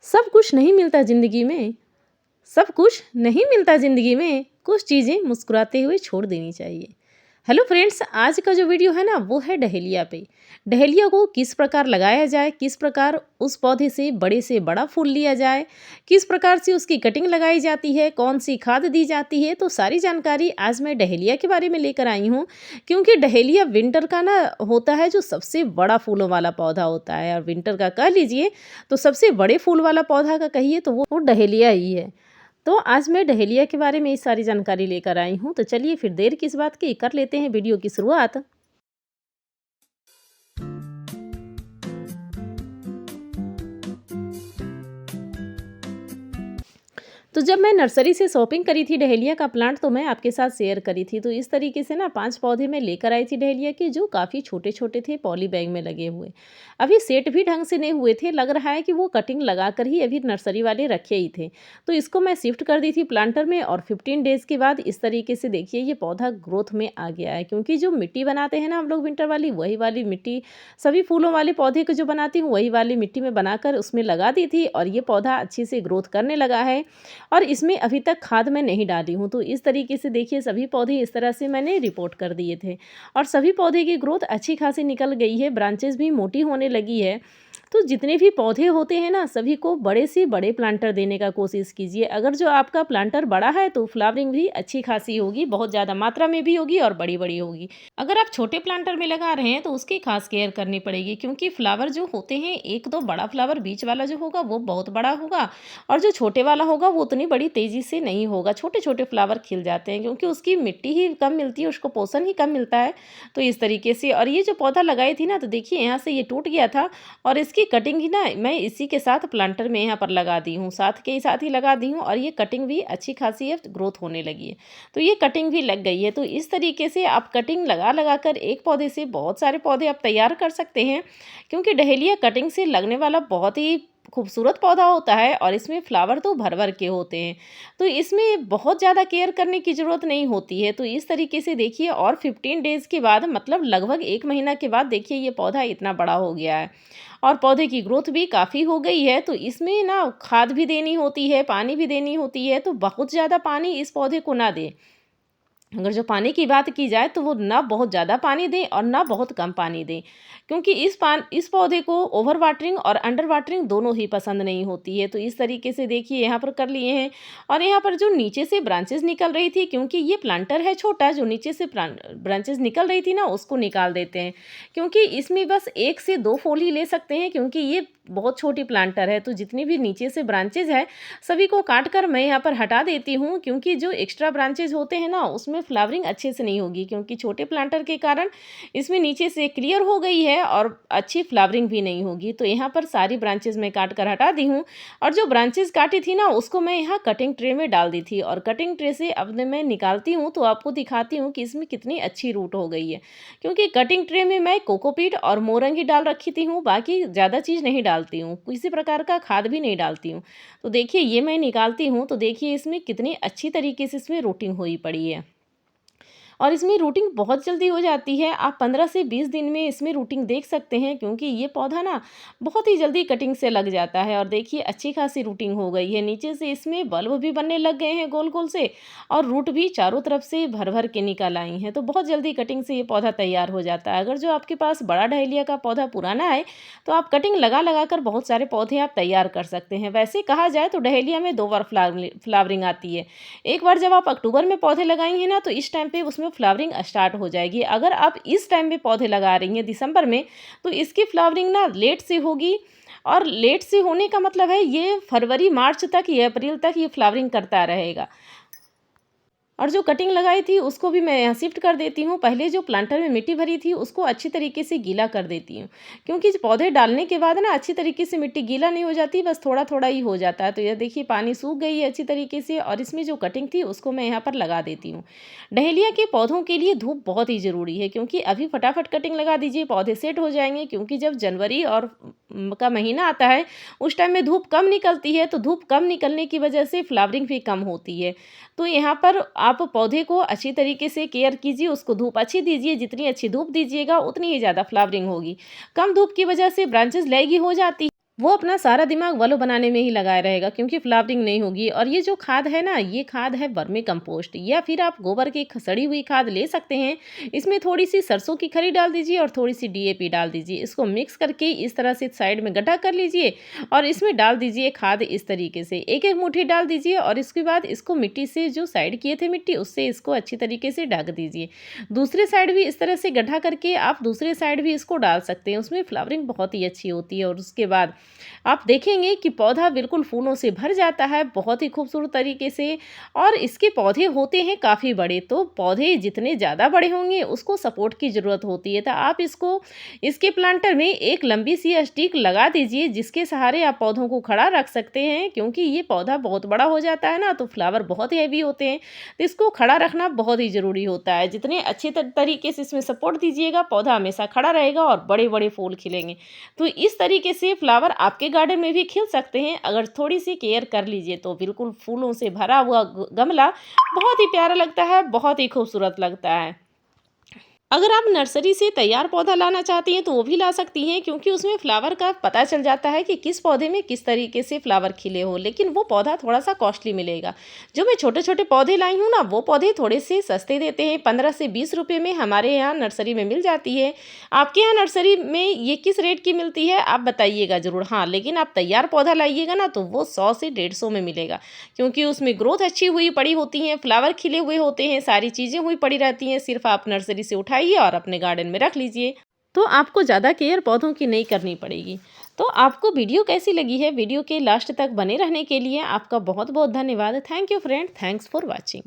सब कुछ नहीं मिलता ज़िंदगी में, सब कुछ नहीं मिलता ज़िंदगी में, कुछ चीज़ें मुस्कुराते हुए छोड़ देनी चाहिए। हेलो फ्रेंड्स, आज का जो वीडियो है ना वो है डहेलिया पे। डहेलिया को किस प्रकार लगाया जाए, किस प्रकार उस पौधे से बड़ा फूल लिया जाए, किस प्रकार से उसकी कटिंग लगाई जाती है, कौन सी खाद दी जाती है, तो सारी जानकारी आज मैं डहेलिया के बारे में लेकर आई हूँ। क्योंकि डहेलिया विंटर का ना होता है जो सबसे बड़ा फूलों वाला पौधा होता है, और विंटर का कह लीजिए तो सबसे बड़े फूल वाला पौधा का कहिए तो वो डहेलिया ही है। तो आज मैं डहेलिया के बारे में ये सारी जानकारी लेकर आई हूँ, तो चलिए फिर देर किस बात की, कर लेते हैं वीडियो की शुरुआत। तो जब मैं नर्सरी से शॉपिंग करी थी डहेलिया का प्लांट, तो मैं आपके साथ शेयर करी थी। तो इस तरीके से ना 5 पौधे मैं लेकर आई थी डहेलिया के, जो काफ़ी छोटे-छोटे थे, पॉली बैग में लगे हुए। अभी सेट भी ढंग से नहीं हुए थे, लग रहा है कि वो कटिंग लगाकर ही अभी नर्सरी वाले रखे ही थे। तो इसको मैं शिफ्ट कर दी थी प्लांटर में, और 15 डेज़ के बाद इस तरीके से देखिए ये पौधा ग्रोथ में आ गया है। क्योंकि जो मिट्टी बनाते हैं ना हम लोग विंटर वाली, वही वाली मिट्टी सभी फूलों वाले पौधे को जो बनाती हूँ, वही वाली मिट्टी में बनाकर उसमें लगा दी थी, और ये पौधा अच्छे से ग्रोथ करने लगा है। और इसमें अभी तक खाद मैं नहीं डाली हूँ। तो इस तरीके से देखिए सभी पौधे इस तरह से मैंने रिपोर्ट कर दिए थे, और सभी पौधे की ग्रोथ अच्छी खासी निकल गई है, ब्रांचेस भी मोटी होने लगी है। तो जितने भी पौधे होते हैं ना, सभी को बड़े से बड़े प्लांटर देने का कोशिश कीजिए। अगर जो आपका प्लांटर बड़ा है तो फ्लावरिंग भी अच्छी खासी होगी, बहुत ज़्यादा मात्रा में भी होगी और बड़ी-बड़ी होगी। अगर आप छोटे प्लांटर में लगा रहे हैं तो उसकी खास केयर करनी पड़ेगी, क्योंकि फ्लावर जो होते हैं, एक दो बड़ा फ्लावर बीच वाला जो होगा वो बहुत बड़ा होगा, और जो छोटे वाला होगा वो उतनी बड़ी तेज़ी से नहीं होगा। छोटे-छोटे फ्लावर खिल जाते हैं, क्योंकि उसकी मिट्टी ही कम मिलती है, उसको पोषण ही कम मिलता है। तो इस तरीके से, और ये जो पौधा लगाई थी ना, तो देखिए यहाँ से ये टूट गया था, और इसकी कटिंग ही ना मैं इसी के साथ प्लांटर में यहाँ पर लगा दी हूँ, साथ के ही साथ ही लगा दी हूँ, और ये कटिंग भी अच्छी खासी है, ग्रोथ होने लगी है। तो ये कटिंग भी लग गई है। तो इस तरीके से आप कटिंग लगा लगा कर एक पौधे से बहुत सारे पौधे आप तैयार कर सकते हैं, क्योंकि डहेलिया कटिंग से लगने वाला बहुत ही खूबसूरत पौधा होता है, और इसमें फ्लावर तो भर भर के होते हैं। तो इसमें बहुत ज़्यादा केयर करने की ज़रूरत नहीं होती है। तो इस तरीके से देखिए, और 15 डेज़ के बाद, मतलब लगभग 1 महीना के बाद देखिए ये पौधा इतना बड़ा हो गया है, और पौधे की ग्रोथ भी काफ़ी हो गई है। तो इसमें ना खाद भी देनी होती है, पानी भी देनी होती है। तो बहुत ज़्यादा पानी इस पौधे को ना दें। अगर जो पानी की बात की जाए तो वो ना बहुत ज़्यादा पानी दें और ना बहुत कम पानी दें, क्योंकि इस पौधे को ओवर वाटरिंग और अंडर वाटरिंग दोनों ही पसंद नहीं होती है। तो इस तरीके से देखिए यहाँ पर कर लिए हैं, और यहाँ पर जो नीचे से ब्रांचेस निकल रही थी, क्योंकि ये प्लांटर है छोटा, जो नीचे से ब्रांचेस निकल रही थी ना उसको निकाल देते हैं, क्योंकि इसमें बस 1 से 2 फूल ही ले सकते हैं, क्योंकि ये बहुत छोटी प्लांटर है। तो जितनी भी नीचे से ब्रांचेज है, सभी को काट कर मैं यहाँ पर हटा देती हूँ, क्योंकि जो एक्स्ट्रा ब्रांचेज होते हैं ना उसमें फ्लावरिंग अच्छे से नहीं होगी, क्योंकि छोटे प्लांटर के कारण इसमें नीचे से क्लियर हो गई है और अच्छी फ्लावरिंग भी नहीं होगी। तो यहाँ पर सारी ब्रांचेज मैं काट कर हटा दी हूँ, और जो ब्रांचेज काटी थी ना उसको मैं यहाँ कटिंग ट्रे में डाल दी थी, और कटिंग ट्रे से अब मैं निकालती हूँ तो आपको दिखाती हूँ कि इसमें कितनी अच्छी रूट हो गई है। क्योंकि कटिंग ट्रे में मैं कोकोपीट और मोरंगी डाल रखी थी हूँ, बाकी ज़्यादा चीज़ नहीं डालती हूँ, किसी प्रकार का खाद भी नहीं डालती हूँ। तो देखिए ये मैं निकालती हूँ, तो देखिए इसमें कितनी अच्छी तरीके से इसमें रूटिंग हुई पड़ी है, और इसमें रूटिंग बहुत जल्दी हो जाती है। आप 15 से 20 दिन में इसमें रूटिंग देख सकते हैं, क्योंकि ये पौधा ना बहुत ही जल्दी कटिंग से लग जाता है। और देखिए अच्छी खासी रूटिंग हो गई है, नीचे से इसमें बल्ब भी बनने लग गए हैं गोल गोल से, और रूट भी चारों तरफ से भर भर के निकल आई हैं। तो बहुत जल्दी कटिंग से ये पौधा तैयार हो जाता है। अगर जो आपके पास बड़ा डहेलिया का पौधा पुराना है, तो आप कटिंग लगा लगा कर बहुत सारे पौधे आप तैयार कर सकते हैं। वैसे कहा जाए तो डहेलिया में 2 बार फ्लावरिंग आती है। एक बार जब आप अक्टूबर में पौधे लगाएंगे ना, तो इस टाइम पे उसमें फ्लावरिंग स्टार्ट हो जाएगी। अगर आप इस टाइम पे पौधे लगा रही हैं दिसंबर में, तो इसकी फ्लावरिंग ना लेट से होगी, और लेट से होने का मतलब है ये फरवरी मार्च तक या अप्रैल तक ये फ्लावरिंग करता रहेगा। और जो कटिंग लगाई थी उसको भी मैं यहाँ शिफ्ट कर देती हूँ। पहले जो प्लांटर में मिट्टी भरी थी उसको अच्छी तरीके से गीला कर देती हूँ, क्योंकि पौधे डालने के बाद ना अच्छी तरीके से मिट्टी गीला नहीं हो जाती, बस थोड़ा थोड़ा ही हो जाता है। तो यह देखिए पानी सूख गई है अच्छी तरीके से, और इसमें जो कटिंग थी उसको मैं यहाँ पर लगा देती हूँ। डहेलिया के पौधों के लिए धूप बहुत ही ज़रूरी है, क्योंकि अभी फटाफट कटिंग लगा दीजिए, पौधे सेट हो जाएंगे। क्योंकि जब जनवरी और का महीना आता है, उस टाइम में धूप कम निकलती है, तो धूप कम निकलने की वजह से फ्लावरिंग भी कम होती है। तो यहाँ पर आप पौधे को अच्छी तरीके से केयर कीजिए, उसको धूप अच्छी दीजिए। जितनी अच्छी धूप दीजिएगा उतनी ही ज़्यादा फ्लावरिंग होगी। कम धूप की वजह से ब्रांचेस लैगी हो जाती है, वो अपना सारा दिमाग वलो बनाने में ही लगाया रहेगा क्योंकि फ्लावरिंग नहीं होगी। और ये जो खाद है ना, ये खाद है वर्मी कंपोस्ट, या फिर आप गोबर की सड़ी हुई खाद ले सकते हैं। इसमें थोड़ी सी सरसों की खली डाल दीजिए और थोड़ी सी डीएपी डाल दीजिए। इसको मिक्स करके इस तरह से साइड में गड्ढा कर लीजिए और इसमें डाल दीजिए खाद इस तरीके से एक एक मुट्ठी डाल दीजिए। और इसके बाद इसको मिट्टी से जो साइड किए थे मिट्टी, उससे इसको अच्छी तरीके से ढक दीजिए। दूसरे साइड भी इस तरह से गड्ढा करके आप दूसरे साइड भी इसको डाल सकते हैं, उसमें फ्लावरिंग बहुत ही अच्छी होती है। और उसके बाद आप देखेंगे कि पौधा बिल्कुल फूलों से भर जाता है बहुत ही खूबसूरत तरीके से। और इसके पौधे होते हैं काफ़ी बड़े, तो पौधे जितने ज़्यादा बड़े होंगे उसको सपोर्ट की ज़रूरत होती है। तो आप इसको इसके प्लांटर में एक लंबी सी स्टिक लगा दीजिए जिसके सहारे आप पौधों को खड़ा रख सकते हैं, क्योंकि ये पौधा बहुत बड़ा हो जाता है ना, तो फ्लावर बहुत हैवी होते हैं, तो इसको खड़ा रखना बहुत ही ज़रूरी होता है। जितने अच्छे तरीके से इसमें सपोर्ट दीजिएगा, पौधा हमेशा खड़ा रहेगा और बड़े बड़े फूल खिलेंगे। तो इस तरीके से फ्लावर आपके गार्डन में भी खिल सकते हैं अगर थोड़ी सी केयर कर लीजिए। तो बिल्कुल फूलों से भरा हुआ गमला बहुत ही प्यारा लगता है, बहुत ही खूबसूरत लगता है। अगर आप नर्सरी से तैयार पौधा लाना चाहती हैं तो वो भी ला सकती हैं, क्योंकि उसमें फ्लावर का पता चल जाता है कि किस पौधे में किस तरीके से फ्लावर खिले हो, लेकिन वो पौधा थोड़ा सा कॉस्टली मिलेगा। जो मैं छोटे छोटे पौधे लाई हूँ ना, वो पौधे थोड़े से सस्ते देते हैं, 15 से 20 रुपये में हमारे यहाँ नर्सरी में मिल जाती है। आपके यहाँ नर्सरी में ये किस रेट की मिलती है आप बताइएगा ज़रूर। हाँ, लेकिन आप तैयार पौधा लाइएगा ना तो वो 100 से 150 में मिलेगा, क्योंकि उसमें ग्रोथ अच्छी हुई पड़ी होती हैं, फ्लावर खिले हुए होते हैं, सारी चीज़ें हुई पड़ी रहती हैं। सिर्फ आप नर्सरी से उठाइए और अपने गार्डन में रख लीजिए, तो आपको ज़्यादा केयर पौधों की नहीं करनी पड़ेगी। तो आपको वीडियो कैसी लगी है? वीडियो के लास्ट तक बने रहने के लिए आपका बहुत बहुत धन्यवाद। Thank you friend, thanks for watching.